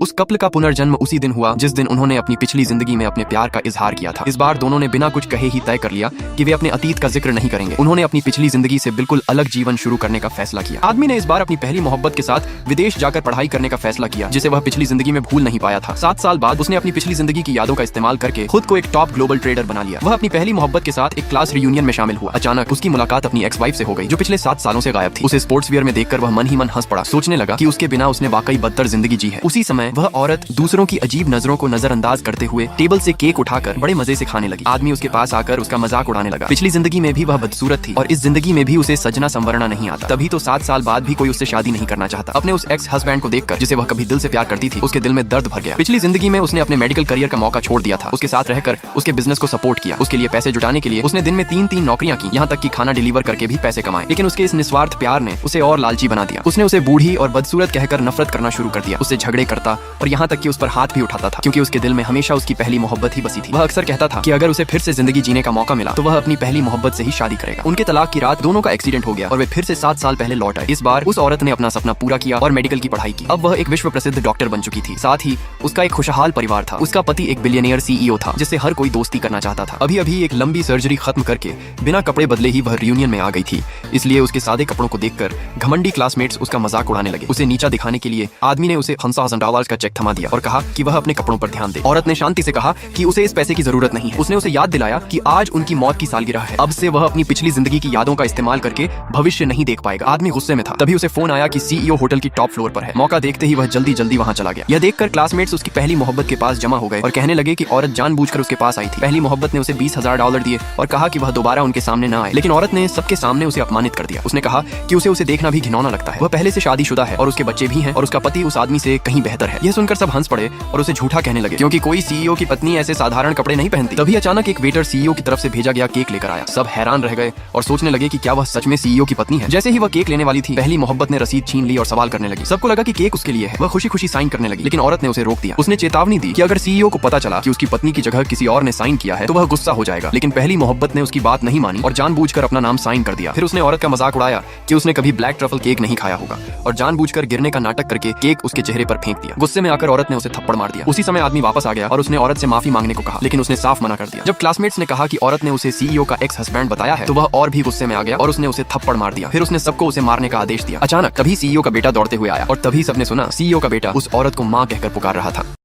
उस कपल का पुनर्जन्म उसी दिन हुआ जिस दिन उन्होंने अपनी पिछली जिंदगी में अपने प्यार का इजहार किया था। इस बार दोनों ने बिना कुछ कहे ही तय कर लिया कि वे अपने अतीत का जिक्र नहीं करेंगे। उन्होंने अपनी पिछली जिंदगी से बिल्कुल अलग जीवन शुरू करने का फैसला किया। आदमी ने इस बार अपनी पहली मोहब्बत के साथ विदेश जाकर पढ़ाई करने का फैसला किया, जिसे वह पिछली जिंदगी में भूल नहीं पाया था। 7 साल बाद उसने अपनी पिछली जिंदगी की यादों का इस्तेमाल करके खुद को एक टॉप ग्लोबल ट्रेडर बना लिया। वह अपनी पहली मोहब्बत के साथ एक क्लास रियूनियन में शामिल हुआ। अचानक उसकी मुलाकात अपनी एक्स वाइफ से हो गई, जो पिछले 7 सालों से गायब थी। उसे स्पोर्ट्स वियर में देखकर वह मन ही मन हंस पड़ा। सोचने लगा कि उसके बिना उसने वाकई बदतर जिंदगी जी है। उसी समय वह औरत दूसरों की अजीब नजरों को नजरअंदाज करते हुए टेबल से केक उठाकर बड़े मजे से खाने लगी। आदमी उसके पास आकर उसका मजाक उड़ाने लगा। पिछली जिंदगी में भी वह बदसूरत थी और इस जिंदगी में भी उसे सजना संवरना नहीं आता। तभी तो 7 साल बाद भी कोई उससे शादी नहीं करना चाहता। अपने उस एक्स हस्बैंड को देखकर, जिसे वह कभी दिल से प्यार करती थी, उसके दिल में दर्द भर गया। पिछली जिंदगी में उसने अपने मेडिकल करियर का मौका छोड़ दिया था। उसके साथ रहकर उसके बिजनेस को सपोर्ट किया। उसके लिए पैसे जुटाने के लिए उसने दिन में 3-3 नौकरियां की, यहाँ तक कि खाना डिलीवर करके भी पैसे कमाए। लेकिन उसके इस निस्वार्थ प्यार ने उसे और लालची बना दिया। उसने उसे बूढ़ी और बदसूरत कहकर नफरत करना शुरू कर दिया। उससे झगड़े करता और यहाँ तक कि उस पर हाथ भी उठाता था, क्योंकि उसके दिल में हमेशा उसकी पहली मोहब्बत ही बसी थी। वह अक्सर कहता था कि अगर उसे फिर से जिंदगी जीने का मौका मिला तो वह अपनी पहली मोहब्बत से ही शादी करेगा। उनके तलाक की रात दोनों का एक्सीडेंट हो गया और वे फिर से 7 साल पहले लौट आए। इस बार उस औरत ने अपना सपना पूरा किया और मेडिकल की पढ़ाई की। अब वह एक विश्व प्रसिद्ध डॉक्टर बन चुकी थी। साथ ही उसका एक खुशहाल परिवार था। उसका पति एक बिलियनियर CEO था, जिससे हर कोई दोस्ती करना चाहता था। अभी अभी एक लंबी सर्जरी खत्म करके बिना कपड़े बदले ही वह रियूनियन में आ गई थी, इसलिए उसके सादे कपड़ों को देखकर घमंडी क्लासमेट्स उसका मजाक उड़ाने लगे। उसे नीचा दिखाने के लिए आदमी ने उसे $100,000 का चेक थमा दिया और कहा कि वह अपने कपड़ों पर ध्यान दे। औरत ने शांति से कहा कि उसे इस पैसे की जरूरत नहीं है। उसने उसे याद दिलाया कि आज उनकी मौत की सालगिरह है। अब से वह अपनी पिछली जिंदगी की यादों का इस्तेमाल करके भविष्य नहीं देख पाएगा। आदमी गुस्से में था। तभी उसे फोन आया कि CEO होटल की टॉप फ्लोर पर है। मौका देखते ही वह जल्दी जल्दी वहां चला गया। यह देखकर क्लासमेट्स उसकी पहली मोहब्बत के पास जमा हो गए और कहने लगे कि औरत जानबूझकर उसके पास आई थी। पहली मोहब्बत ने उसे $20,000 दिए और कहा कि वह दोबारा उनके सामने न आए, लेकिन औरत ने सबके सामने उसे अपमानित कर दिया। उसने कहा कि उसे देखना भी घिनौना लगता है। वह पहले से शादीशुदा है और उसके बच्चे भी हैं और उसका पति उस आदमी से कहीं बेहतर है। यह सुनकर सब हंस पड़े और उसे झूठा कहने लगे, क्योंकि कोई CEO की पत्नी ऐसे साधारण कपड़े नहीं पहनती। तभी अचानक एक वेटर CEO की तरफ से भेजा गया केक लेकर आया। सब हैरान रह गए और सोचने लगे कि क्या वह सच में CEO की पत्नी है। जैसे ही वह केक लेने वाली थी, पहली मोहब्बत ने रसीद छीन ली और सवाल करने लगी। सबको लगा कि केक उसके लिए है। वह खुशी खुशी साइन करने लगी, लेकिन औरत ने उसे रोक दिया। उसने चेतावनी दी कि अगर CEO को पता चला कि उसकी पत्नी की जगह किसी और ने साइन किया है तो वह गुस्सा हो जाएगा। लेकिन पहली मोहब्बत ने उसकी बात नहीं मानी और जानबूझकर अपना नाम साइन कर दिया। फिर उसने औरत का मजाक उड़ाया कि उसने कभी ब्लैक ट्रफल केक नहीं खाया होगा और जानबूझकर गिरने का नाटक करके केक उसके चेहरे पर फेंक दिया। गुस्से में आकर औरत ने उसे थप्पड़ मार दिया। उसी समय आदमी वापस आ गया और उसने औरत से माफी मांगने को कहा, लेकिन उसने साफ मना कर दिया। जब क्लासमेट्स ने कहा कि औरत ने उसे CEO का एक्स हस्बैंड बताया है तो वह और भी गुस्से में आ गया और उसने उसे थप्पड़ मार दिया। फिर उसने सबको उसे मारने का आदेश दिया। अचानक तभी CEO का बेटा दौड़ते हुए आया और तभी सबने सुना CEO का बेटा उस औरत को मां कहकर पुकार रहा था।